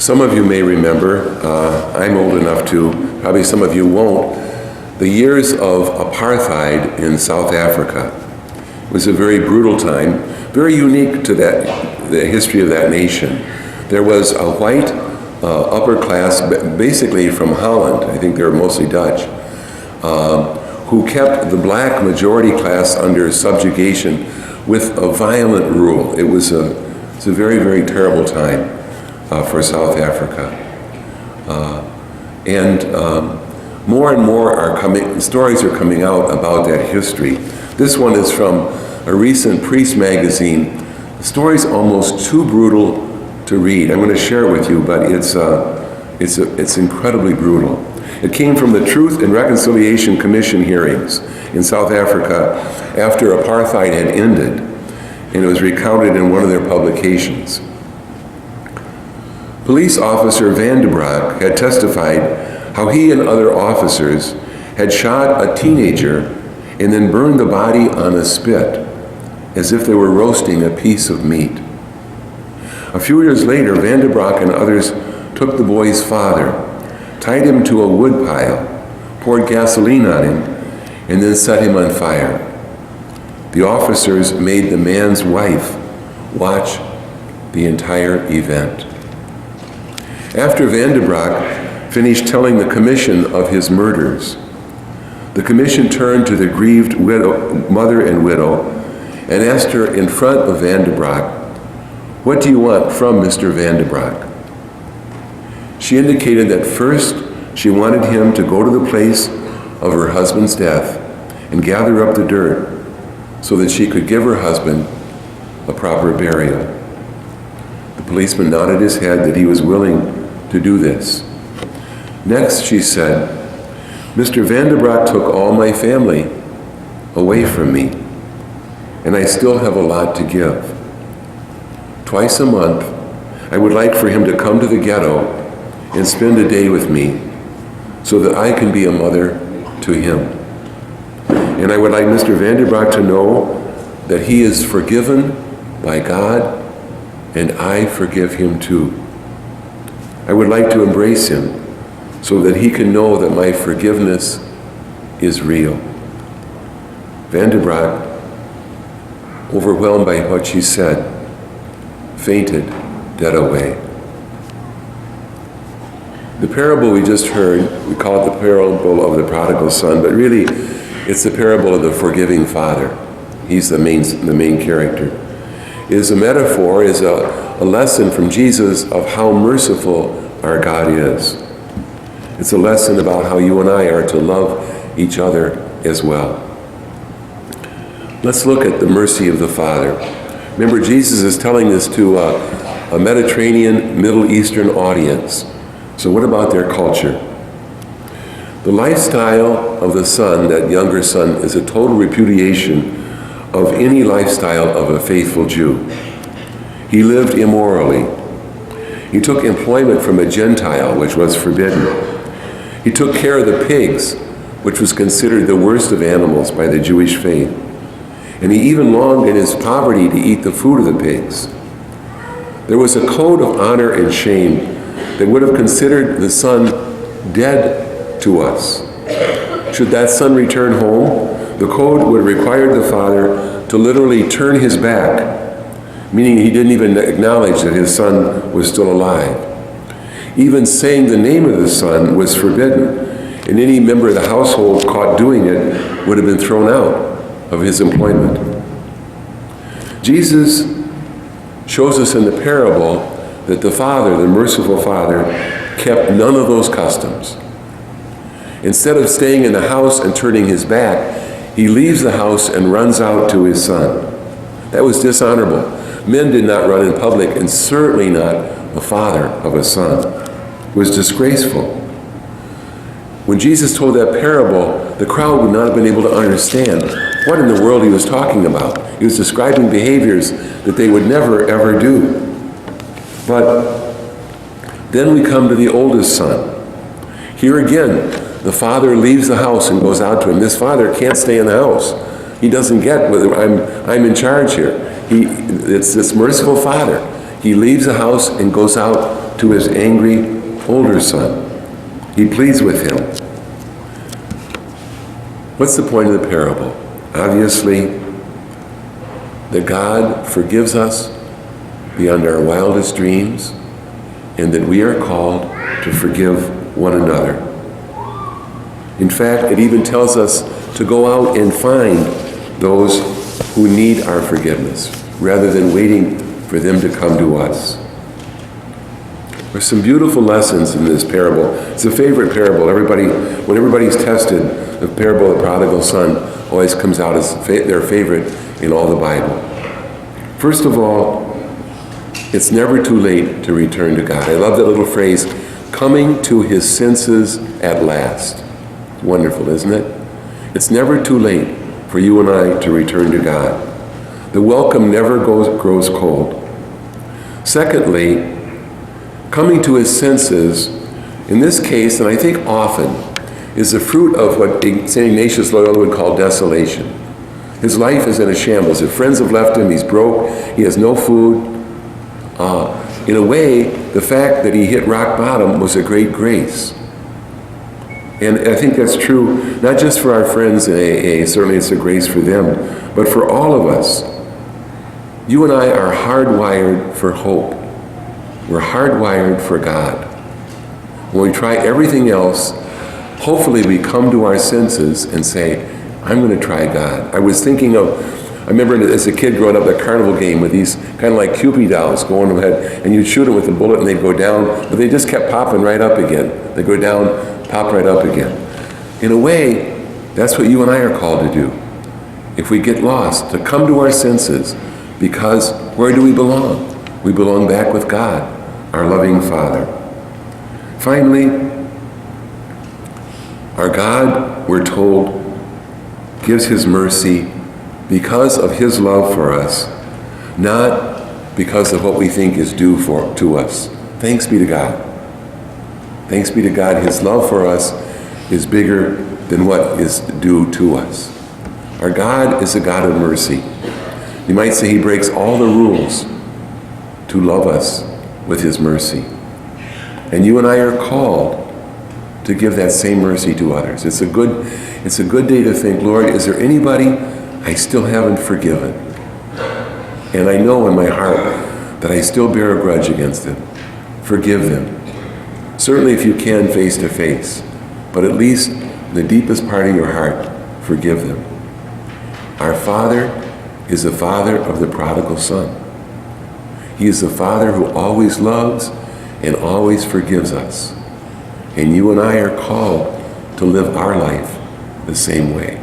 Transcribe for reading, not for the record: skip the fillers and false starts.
Some of you may remember, I'm old enough to, probably some of you won't, the years of apartheid in South Africa. It was a very brutal time, very unique to the history of that nation. There was a white upper class, basically from Holland, I think they were mostly Dutch, who kept the black majority class under subjugation with a violent rule. It's a very, very terrible time for South Africa. More and more stories are coming out about that history. This one is from a recent Priest magazine. The story's almost too brutal to read. I'm going to share it with you, but it's incredibly brutal. It came from the Truth and Reconciliation Commission hearings in South Africa after apartheid had ended, and it was recounted in one of their publications. Police officer Van de Broek had testified how he and other officers had shot a teenager and then burned the body on a spit as if they were roasting a piece of meat. A few years later, Van de Broek and others took the boy's father, tied him to a wood pile, poured gasoline on him, and then set him on fire. The officers made the man's wife watch the entire event. After Van de Broek finished telling the commission of his murders, the commission turned to the grieved mother and widow and asked her in front of Van de Broek, "What do you want from Mr. Van de Broek?" She indicated that first she wanted him to go to the place of her husband's death and gather up the dirt so that she could give her husband a proper burial. The policeman nodded his head that he was willing to do this. Next, she said, "Mr. Van de Broek took all my family away from me, and I still have a lot to give. Twice a month, I would like for him to come to the ghetto and spend a day with me so that I can be a mother to him. And I would like Mr. Van de Broek to know that he is forgiven by God and I forgive him too. I would like to embrace him so that he can know that my forgiveness is real." Van de Broek, overwhelmed by what she said, fainted dead away. The parable we just heard, we call it the parable of the prodigal son, but really it's the parable of the forgiving father. He's the main character. It is a metaphor, is a lesson from Jesus of how merciful our God is. It's a lesson about how you and I are to love each other as well. Let's look at the mercy of the Father. Remember, Jesus is telling this to a Mediterranean, Middle Eastern audience. So what about their culture? The lifestyle of the son, that younger son, is a total repudiation of any lifestyle of a faithful Jew. He lived immorally. He took employment from a Gentile, which was forbidden. He took care of the pigs, which was considered the worst of animals by the Jewish faith. And he even longed in his poverty to eat the food of the pigs. There was a code of honor and shame that would have considered the son dead to us. Should that son return home, the code would have required the father to literally turn his back, meaning he didn't even acknowledge that his son was still alive. Even saying the name of the son was forbidden, and any member of the household caught doing it would have been thrown out of his employment. Jesus shows us in the parable that the Father, the merciful Father, kept none of those customs. Instead of staying in the house and turning his back, he leaves the house and runs out to his son. That was dishonorable. Men did not run in public, and certainly not the father of a son. It was disgraceful. When Jesus told that parable, the crowd would not have been able to understand what in the world he was talking about. He was describing behaviors that they would never, ever do. But then we come to the oldest son. Here again, the father leaves the house and goes out to him. This father can't stay in the house. He doesn't get whether I'm in charge here. It's this merciful father. He leaves the house and goes out to his angry older son. He pleads with him. What's the point of the parable? Obviously, that God forgives us beyond our wildest dreams, and that we are called to forgive one another. In fact, it even tells us to go out and find those who need our forgiveness, rather than waiting for them to come to us. There's some beautiful lessons in this parable. It's a favorite parable. When everybody's tested, the parable of the prodigal son always comes out as their favorite in all the Bible. First of all, it's never too late to return to God. I love that little phrase, coming to his senses at last. Wonderful, isn't it? It's never too late for you and I to return to God. The welcome never grows cold. Secondly, coming to his senses, in this case, and I think often, is the fruit of what St. Ignatius Loyola would call desolation. His life is in a shambles. His friends have left him, he's broke, he has no food. In a way, the fact that he hit rock bottom was a great grace. And I think that's true, not just for our friends in AA, certainly it's a grace for them, but for all of us. You and I are hardwired for hope. We're hardwired for God. When we try everything else, hopefully we come to our senses and say, I'm going to try God. I remember as a kid growing up at a carnival game with these kind of like Cupid dolls going ahead, and you'd shoot them with a bullet and they'd go down, but they just kept popping right up again. They go down, pop right up again. In a way, that's what you and I are called to do. If we get lost, to come to our senses, because where do we belong? We belong back with God, our loving Father. Finally, our God, we're told, gives his mercy because of his love for us, not because of what we think is due to us. Thanks be to God. Thanks be to God, his love for us is bigger than what is due to us. Our God is a God of mercy. You might say he breaks all the rules to love us with his mercy. And you and I are called to give that same mercy to others. It's a good day to think, Lord, is there anybody I still haven't forgiven? And I know in my heart that I still bear a grudge against them. Forgive them. Certainly if you can, face to face, but at least in the deepest part of your heart, forgive them. Our Father is the Father of the prodigal son. He is the Father who always loves and always forgives us. And you and I are called to live our life the same way.